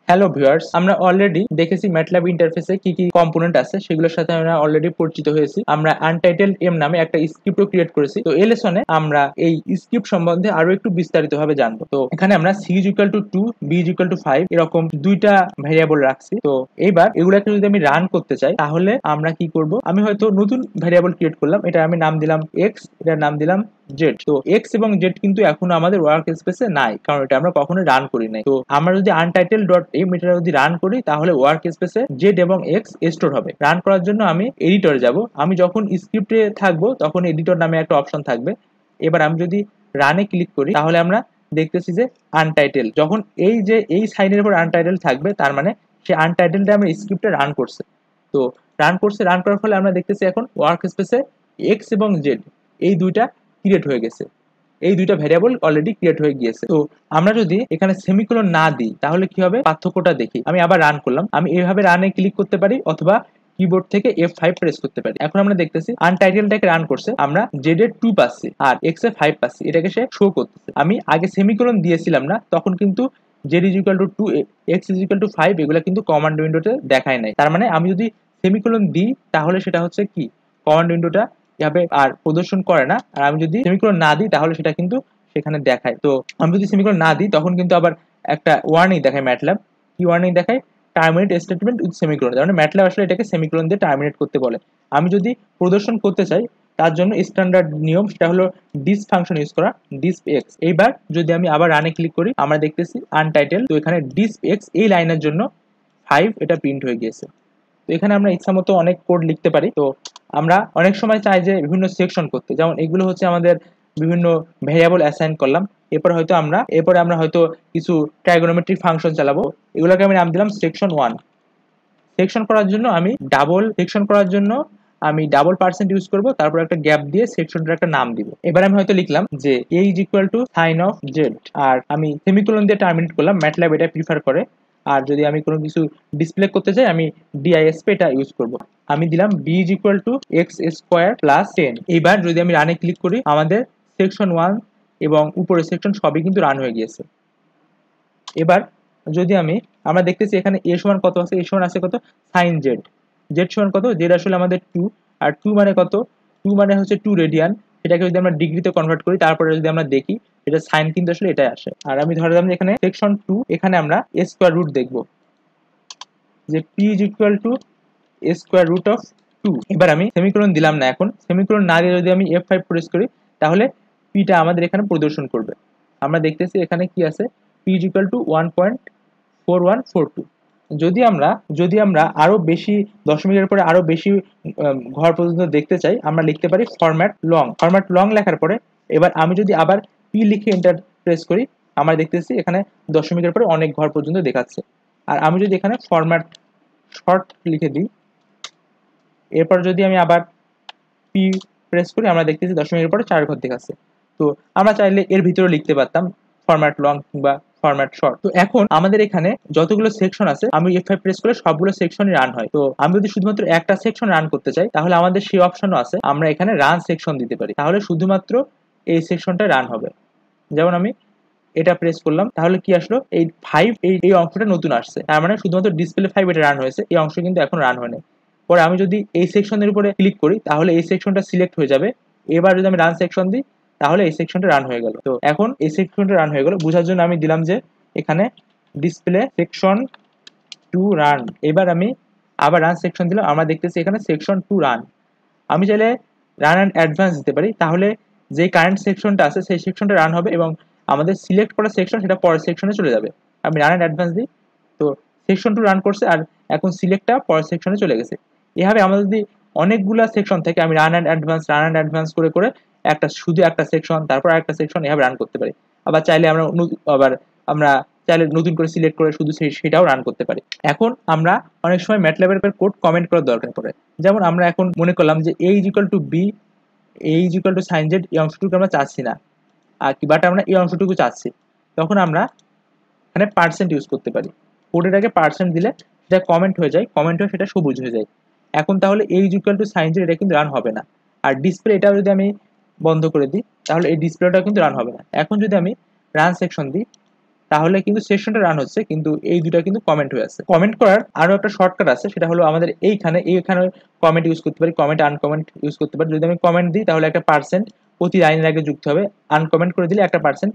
Hello viewers, আমরা already দেখেছি MATLAB ইন্টারফেসে কি কি কম্পোনেন্ট আছে সেগুলোর সাথে আমরা অলরেডি পরিচিত হয়েছি। আমরা আনটাইটেলড এম নামে একটা স্ক্রিপ্টও ক্রিয়েট করেছি। তো এই লেসনে আমরা এই স্ক্রিপ্ট সম্বন্ধে আরো একটু বিস্তারিতভাবে জানবো। তো এখানে আমরা c is equal to 2, b is equal to 5 এরকম দুইটা ভ্যারিয়েবল রাখছি। তো এইবার এগুলাকে যদি আমি রান করতে চাই তাহলে আমরা কি করব, আমি হয়তো নতুন ভ্যারিয়েবল ক্রিয়েট করলাম, এটা আমি নাম দিলাম x, এটার নাম দিলাম z। তো x এবং z কিন্তু এখনো আমাদের ওয়ার্ক স্পেসে নাই, কারণ এটা আমরা কখনো রান করি নাই। তো আমরা যদি আনটাইটেল ডট এম এটা যদি রান করি তাহলে ওয়ার্ক স্পেসে z এবং x স্টোর হবে। রান করার জন্য আমি এডিটরে যাব। আমি যখন স্ক্রিপ্টে থাকবো তখন এডিটর নামে একটা অপশন থাকবে। এবার আমি যদি রানে ক্লিক করি তাহলে আমরা দেখতেছি যে আনটাইটেল, যখন এই যে এই সাইনের উপর আনটাইটেল থাকবে তার মানে সে আনটাইটেলটা আমার স্ক্রিপ্টে রান করছে। তো রান করছে, রান করার ফলে আমরা দেখতেছি এখন ওয়ার্ক স্পেসে এক্স এবং জেড এই দুইটা ক্রিয়েট হয়ে গেছে, এই দুইটা ভ্যারিয়েবল অলরেডি ক্রিয়েট হয়ে গিয়েছে। তো আমরা যদি এখানে সেমিকোলন না দিই তাহলে কি হবে পার্থক্যটা দেখি। আমি আবার রান করলাম, আমি এইভাবে রানে ক্লিক করতে পারি অথবা কিবোর্ড থেকে F5 প্রেস করতে পারি। এখন আমরা দেখতেছি আনটাইটেলটাকে রান করছে, আমরা জেড এর 2 পাচ্ছি আর এক্স এর 5 পাচ্ছি, এটাকে সে শো করতেছে। আমি আগে সেমিকোলন দিয়েছিলাম না, তখন কিন্তু Z is equal two 2, x is equal two 5 এগুলো কিন্তু কমান্ড উইন্ডোতে দেখায় নাই। তার মানে আমি যদি সেমিকোলন দিই তাহলে সেটা হচ্ছে কি কমান্ড উইন্ডোটা এভাবে আর প্রদর্শন করে না, আর আমি যদি সেমিকোলন না দিই তাহলে সেটা কিন্তু সেখানে দেখায়। তো আমি যদি সেমিকোলন না দিই তখন কিন্তু আবার একটা ওয়ার্নিং দেখায় ম্যাটল্যাব। কি ওয়ার্নিং দেখায়? Terminate statement with semicolon. তার মানে ম্যাটল্যাব আসলে এটাকে সেমিকোলন দিয়ে টার্মিনেট করতে বলে। আমি যদি প্রদর্শন করতে চাই তার জন্য স্ট্যান্ডার্ড নিয়ম সেটা হলো ডিস ফাংশন ইউজ করা, ডিসপ এক্স। এইবার যদি আমি আবার রানে ক্লিক করি আমরা দেখতেছি আনটাইটেল, তো এখানে ডিসপ এক্স এই লাইনের জন্য 5 এটা প্রিন্ট হয়ে গিয়েছে। তো এখানে আমরা ইচ্ছা মতো অনেক কোড লিখতে পারি। তো আমরা অনেক সময় চাই যে বিভিন্ন সেকশন করতে, যেমন এগুলো হচ্ছে আমাদের বিভিন্ন ভেরিয়েবল অ্যাসাইন করলাম, এরপরে আমরা হয়তো কিছু ট্রাইগোনোমেট্রিক ফাংশন চালাবো। এগুলোকে আমি নাম দিলাম সেকশন 1। সেকশন করার জন্য আমি ডাবল পার্সেন্ট ইউজ করব, তারপর একটা গ্যাপ দিয়ে সেকশনটার একটা নাম দিব। এবার আমি হয়তো লিখলাম যে a is equal to sign of Z, আর আমি সেমিকোলন দিয়ে টার্মিনেট করলাম, ম্যাটল্যাব এটা প্রিফার করে। আর যদি আমি কোনো কিছু ডিসপ্লে করতে চাই আমি ডিআইএসপি এটা ইউজ করব। আমি দিলাম b is equal two x square plus 10। এইবার যদি আমি রানে ক্লিক করি আমাদের সেকশন 1 এবং উপরের সেকশন সবই কিন্তু রান হয়ে গিয়েছে। এবার যদি আমরা দেখতেছি এখানে a সমান কত আছে, a সমান আছে কত সাইন জেড, জেড সমান কত, জেড আসলে আমাদের 2, আর 2 মানে কত, 2 মানে হচ্ছে 2 রেডিয়ান। এটাকে যদি আমরা ডিগ্রিতে কনভার্ট করি তারপরে যদি আমরা দেখি এটা সাইন কিন্তু আসলে এটাই আসে। আর আমি ধরলাম যে এখানে সেকশন 2, এখানে আমরা a স্কয়ার রুট দেখব যে p is equal to a square root of 2। এবার আমি সেমিকোলন দিলাম না, এখন সেমিকোলন না দিয়ে যদি আমি F5 প্রেস করি তাহলে p টা আমাদের এখানে প্রদর্শন করবে। আমরা দেখতেছি এখানে কি আছে, p ইজ ইকুয়াল টু 1.4142। যদি আমরা আরো বেশি দশমিকের পরে আরো বেশি ঘর পর্যন্ত দেখতে চাই আমরা লিখতে পারি ফরম্যাট লং লেখার পরে এবার আমি যদি আবার p লিখে এন্টার প্রেস করি আমরা দেখতেছি এখানে দশমিকের পরে অনেক ঘর পর্যন্ত দেখাচ্ছে। আর আমি যদি এখানে ফরম্যাট শর্ট লিখে দিই, এরপর যদি আমি আবার পি প্রেস করি আমরা দেখতেছি দশমিকের পরে 4 ঘর দেখাচ্ছে। তো আমরা চাইলে এর ভিতরে লিখতে পারতাম ফরম্যাট লং কিংবা ফরম্যাট শর্ট। তো এখন আমাদের এখানে যতগুলো সেকশন আছে আমি F5 প্রেস করে সবগুলো সেকশনই রান হয়। তো আমি যদি শুধুমাত্র একটা সেকশন রান করতে চাই তাহলে আমাদের সেই অপশনও আছে, আমরা এখানে রান সেকশন দিতে পারি, তাহলে শুধুমাত্র এই সেকশনটা রান হবে। যেমন আমি এটা প্রেস করলাম তাহলে কি আসলো, এই 5 এই অংশটা নতুন আসছে, তার মানে শুধুমাত্র ডিসপ্লে 5 এটা রান হয়েছে, এই অংশ কিন্তু এখন রান হয়নি। পরে আমি যদি এই সেকশনের উপরে ক্লিক করি তাহলে এই সেকশনটা সিলেক্ট হয়ে যাবে। এবার যদি আমি রান সেকশন দিই তাহলে এই সেকশনটা রান হয়ে গেল। তো এখন এই সেকশনটা রান হয়ে গেল, বোঝার জন্য আমি দিলাম যে এখানে ডিসপ্লে সেকশন 2 রান। এবার আমি আবার রান সেকশন দিলাম, আমরা দেখতেছি এখানে সেকশন 2 রান। আমি চাইলে রান অ্যান্ড অ্যাডভান্স দিতে পারি, তাহলে যে কারেন্ট সেকশনটা আছে সেই সেকশনটা রান হবে এবং আমাদের সিলেক্ট করা সেকশন সেটা পরের সেকশনে চলে যাবে। আমি রান অ্যান্ড অ্যাডভান্স দিই, তো সেকশন 2 রান করছে আর এখন সিলেক্টটা পরের সেকশনে চলে গেছে। এভাবে আমাদের যদি অনেকগুলা সেকশন থেকে আমি রান অ্যান্ড অ্যাডভান্স করে করে শুধু একটা সেকশন তারপর আরেকটা সেকশন এভাবে রান করতে পারি। আবার আমরা চাইলে নতুন করে সিলেক্ট করে শুধু সেটাও রান করতে পারি। এখন আমরা অনেক সময় ম্যাটল্যাবের কোড কমেন্ট করার দরকার পড়ে, যেমন আমরা এখন মনে করলাম যে a is equal to b, a is equal to sine Z, এই অংশটুকু আমরা চাচ্ছি না আর কি, বাট আমরা এই অংশটুকু চাচ্ছি, তখন আমরা এখানে পার্সেন্ট ইউজ করতে পারি। কোডের আগে পার্সেন্ট দিলে সেটা কমেন্ট হয়ে যায়, কমেন্ট হয়ে সেটা সবুজ হয়ে যায়। এখন তাহলে a is equal to sine Z এটা কিন্তু রান হবে না। আর ডিসপ্লে এটাও যদি আমি বন্ধ করে দিই তাহলে এই ডিসপ্লেটাও কিন্তু রান হবে না। এখন যদি আমি রান সেকশন দিই তাহলে কিন্তু সেকশনটা রান হচ্ছে, কিন্তু এই দুটো কিন্তু কমেন্ট হয়ে আছে। কমেন্ট করার আরো একটা শর্টকাট আছে, সেটা হলো আমাদের এইখানে কমেন্ট ইউজ করতে পারি, কমেন্ট আনকমেন্ট ইউজ করতে পারি। যদি আমি কমেন্ট দিই তাহলে একটা পার্সেন্ট প্রতি লাইনের আগে যুক্ত হবে, আনকমেন্ট করে দিলে একটা পার্সেন্ট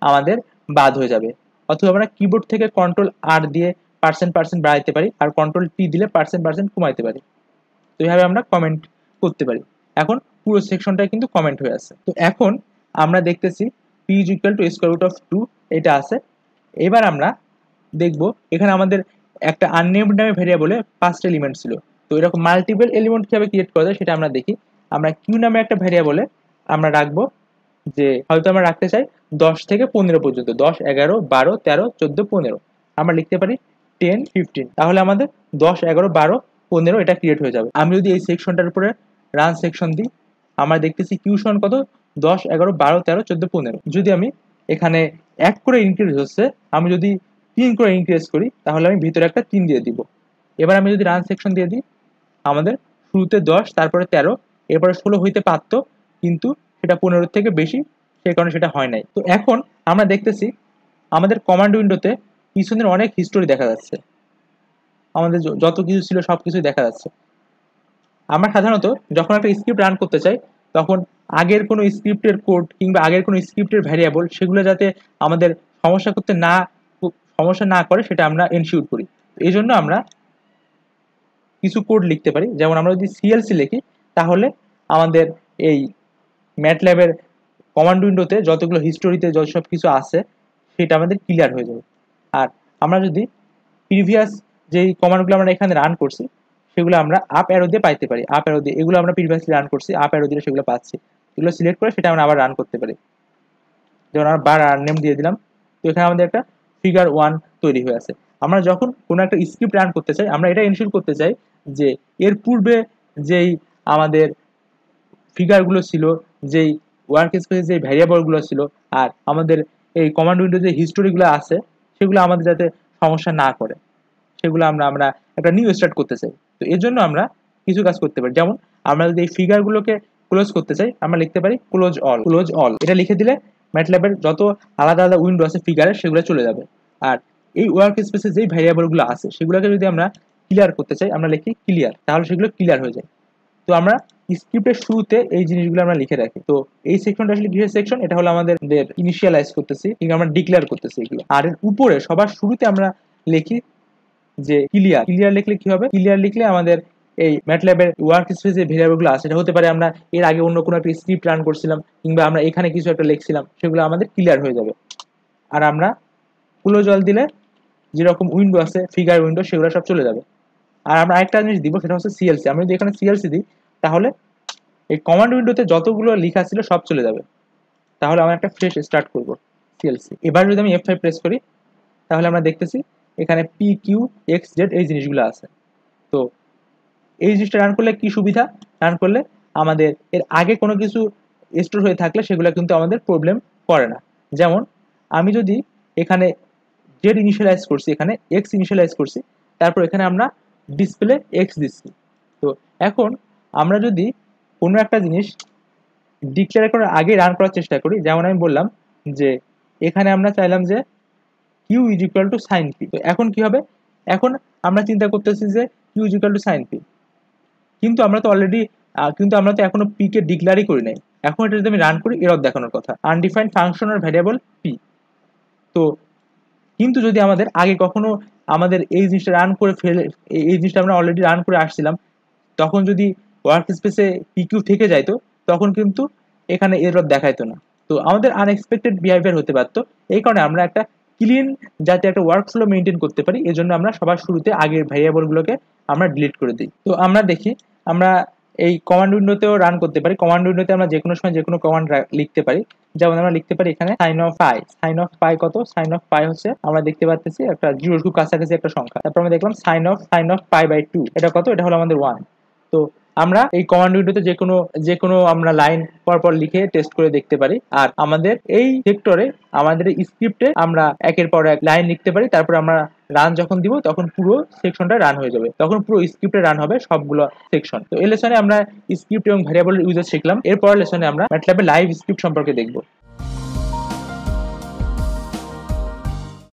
আমাদের বাদ হয়ে যাবে। অথবা আমরা কিবোর্ড থেকে কন্ট্রোল আর দিয়ে পার্সেন্ট পার্সেন্ট বাড়াইতে পারি, আর কন্ট্রোল টি দিলে পার্সেন্ট পার্সেন্ট কমাইতে পারি। তো এইভাবে আমরা কমেন্ট করতে পারি। এখন পুরো সেকশনটাই কিন্তু কমেন্ট হয়ে আছে। তো এখন আমরা দেখতেছি p is equal to square root of 2 এটা আছে। এবার আমরা দেখব এখানে আমাদের একটা আননেমড নামে ভেরিয়েবলে 5টা এলিমেন্ট ছিল। তো এরকম মাল্টিপল এলিমেন্ট কিভাবে ক্রিয়েট করা যায় সেটা আমরা দেখি। আমরা কিউ নামে একটা ভেরিয়েবলে আমরা রাখবো, যে হয়তো আমরা রাখতে চাই 10 থেকে 15 পর্যন্ত, 10 11 12 13 14 15। আমরা লিখতে পারি 10 15, তাহলে আমাদের 10 11 12 15 এটা ক্রিয়েট হয়ে যাবে। আমি যদি এই সেকশনটার উপরে রান সেকশন দিই, আমরা দেখতেছি কিউ সমান কত 10 11 12 13 14 15। যদি আমি এখানে 1 করে ইনক্রিজ হচ্ছে, আমি যদি 3 করে ইনক্রিজ করি তাহলে আমি ভিতরে একটা 3 দিয়ে দিব। এবার আমি যদি রান সেকশন দিয়ে দিই, আমাদের শুরুতে 10 তারপরে 13 এরপরে 16 হইতে পারত, কিন্তু সেটা 15 থেকে বেশি, সেই কারণে সেটা হয় নাই। তো এখন আমরা দেখতেছি আমাদের কমান্ড উইন্ডোতে পিছনের অনেক হিস্টোরি দেখা যাচ্ছে, আমাদের যত কিছু ছিল সব কিছু দেখা যাচ্ছে। আমরা সাধারণত যখন একটা স্ক্রিপ্ট রান করতে চাই, তখন আগের কোনো স্ক্রিপ্টের কোড কিংবা আগের কোনো স্ক্রিপ্টের ভ্যারিয়েবল সেগুলো যাতে আমাদের সমস্যা না করে সেটা আমরা এনশিওর করি। এই জন্য আমরা কিছু কোড লিখতে পারি। যেমন আমরা যদি সিএলসি লিখি, তাহলে আমাদের এই ম্যাটল্যাবের কমান্ড উইন্ডোতে যতগুলো হিস্টোরিতে যত সব কিছু আছে সেটা আমাদের ক্লিয়ার হয়ে যাবে। আর আমরা যদি প্রিভিয়াস যেই কমান্ডগুলো আমরা এখানে রান করছি সেগুলো আমরা আপ অ্যারো দিয়ে পাইতে পারি, আপ অ্যারো দিয়ে এগুলো আমরা প্রিভিয়াসলি রান করছি, আপ অ্যারো দিয়ে সেগুলো পাচ্ছি, এগুলো সিলেক্ট করে সেটা আমরা আবার রান করতে পারি। যেমন আমরা বার রান নেম দিয়ে দিলাম, তো এখানে আমাদের একটা ফিগার 1 তৈরি হয়ে আছে। আমরা যখন কোনো একটা স্ক্রিপ্ট রান করতে চাই, আমরা এটা এনশিওর করতে চাই যে এর পূর্বে যেই আমাদের ফিগারগুলো ছিল, যেই ওয়ার্ক স্পেসে যে ভ্যারিয়েবলগুলো ছিল, আর আমাদের এই কমান্ড উইন্ডো যে হিস্টোরিগুলো আছে সেগুলো আমাদের যাতে সমস্যা না করে, সেগুলো আমরা একটা নিউ স্টার্ট করতে চাই। তো এর জন্য আমরা কিছু কাজ করতে পারি। যেমন আমরা যদি এই ফিগারগুলোকে ক্লোজ করতে চাই, আমরা লিখতে পারি ক্লোজ অল, ক্লোজ অল। এটা লিখে দিলে ম্যাটল্যাবের যত আলাদা আলাদা উইন্ডো আছে ফিগারের সেগুলো চলে যাবে। আর এই ওয়ার্ক স্পেসে যেই ভ্যারিয়েবলগুলো আছে সেগুলোকে যদি আমরা ক্লিয়ার করতে চাই, আমরা লিখি ক্লিয়ার, তাহলে সেগুলো ক্লিয়ার হয়ে যায়। তো আমরা স্ক্রিপ্টের শুরুতে এই জিনিসগুলো আমরা লিখে রাখি। তো এই সেকশনটা আসলে কিসের সেকশন, এটা হলো আমাদের ইনিশিয়ালাইজ করতেছি কিংবা আমরা ডিক্লেয়ার করতেছি এগুলো। আর এর উপরে সবার শুরুতে আমরা লিখি যে ক্লিয়ার। ক্লিয়ার লিখলে কি হবে, ক্লিয়ার লিখলে আমাদের এই ম্যাটল্যাবের ওয়ার্ক স্পেসে যে ভেরিয়েবলগুলো আছে, সেটা হতে পারে আমরা এর আগে অন্য কোনো একটা স্ক্রিপ্ট রান করছিলাম কিংবা আমরা এখানে কিছু একটা লিখছিলাম, সেগুলো আমাদের ক্লিয়ার হয়ে যাবে। আর আমরা ক্লোজ অল দিলে যেরকম উইন্ডো আছে ফিগার উইন্ডো সেগুলো সব চলে যাবে। আর আমরা আরেকটা জিনিস দিব, সেটা হচ্ছে সিএলসি। আমি যদি এখানে সিএলসি দিই তাহলে এই কমান্ড উইন্ডোতে যতগুলো লেখা ছিল সব চলে যাবে। তাহলে আমরা একটা ফ্রেশ স্টার্ট করব সিএলসি। এবার যদি আমি F5 প্রেস করি, তাহলে আমরা দেখতেছি এখানে পি কিউ এক্স জেড এই জিনিসগুলো আছে। তো এই জিনিসটা রান করলে কি সুবিধা, রান করলে আমাদের এর আগে কোনো কিছু স্টোর হয়ে থাকলে সেগুলো কিন্তু আমাদের প্রবলেম করে না। যেমন আমি যদি এখানে জেড ইনিশিয়ালাইজ করছি, এখানে এক্স ইনিশিয়ালাইজ করছি, তারপর এখানে আমরা ডিসপ্লে এক্স দিচ্ছি। তো এখন আমরা যদি কোনো একটা জিনিস ডিক্লেয়ার করার আগে রান করার চেষ্টা করি, যেমন আমি বললাম যে এখানে আমরা চাইলাম যে Q is equal to sine P. তো এখন কি হবে, এখন আমরা চিন্তা করতেছি যে Q is equal to sine P, কিন্তু আমরা তো এখনো পি কে ডিক্লেয়ারই করি নাই। এখন এটা যদি আমি রান করি, এরর দেখানোর কথা আনডিফাইন্ড ফাংশন আর ভ্যারিয়েবল পি। তো কিন্তু যদি আমাদের আগে কখনো আমাদের এই জিনিসটা রান করে ফেলে, এই জিনিসটা আমরা অলরেডি রান করে আসছিলাম, তখন যদি ওয়ার্ক স্পেসে পিকিউ থেকে যাইতো, তখন কিন্তু এখানে এরর দেখাইতো না। তো আমাদের আনএক্সপেক্টেড বিহেভিয়ার হতে পারতো। এই কারণে আমরা একটা ক্লিন যাতে একটা ওয়ার্ক ফ্লো মেনটেন করতে পারি, এই জন্য আমরা সবার শুরুতে আগের ভ্যারিয়েবলগুলোকে আমরা ডিলিট করে দিই। তো আমরা দেখি আমরা এই কমান্ড উইন্ডোতেও রান করতে পারি। কমান্ড উইন্ডোতে আমরা যে কোনো সময় যে কোনো কমান্ড লিখতে পারি। যেমন আমরা লিখতে পারি এখানে sine of pi. Sine of pi কত, সাইন অফ পাই হচ্ছে আমরা দেখতে পাচ্ছি একটা জিরোর খুব কাছাকাছি একটা সংখ্যা। তারপর আমরা দেখলাম সাইন অফ পাই বাই 2, এটা কত, এটা হলো আমাদের 1। তো আমরা এই কমান্ড উইন্ডোতে যে কোনো আমরা লাইন পরপর লিখে টেস্ট করে দেখতে পারি। আর আমাদের এই সেক্টরে আমাদের স্ক্রিপ্টে আমরা একের পর এক লাইন লিখতে পারি, তারপর আমরা রান যখন দিব তখন পুরো সেকশনটা রান হয়ে যাবে, তখন পুরো স্ক্রিপ্টে রান হবে সবগুলো সেকশন। তো এই লেসনে আমরা স্ক্রিপ্ট এবং ভ্যারিয়েবল ইউজেস শিখলাম। এরপর লেসনে আমরা ম্যাটল্যাবে লাইভ স্ক্রিপ্ট সম্পর্কে দেখব।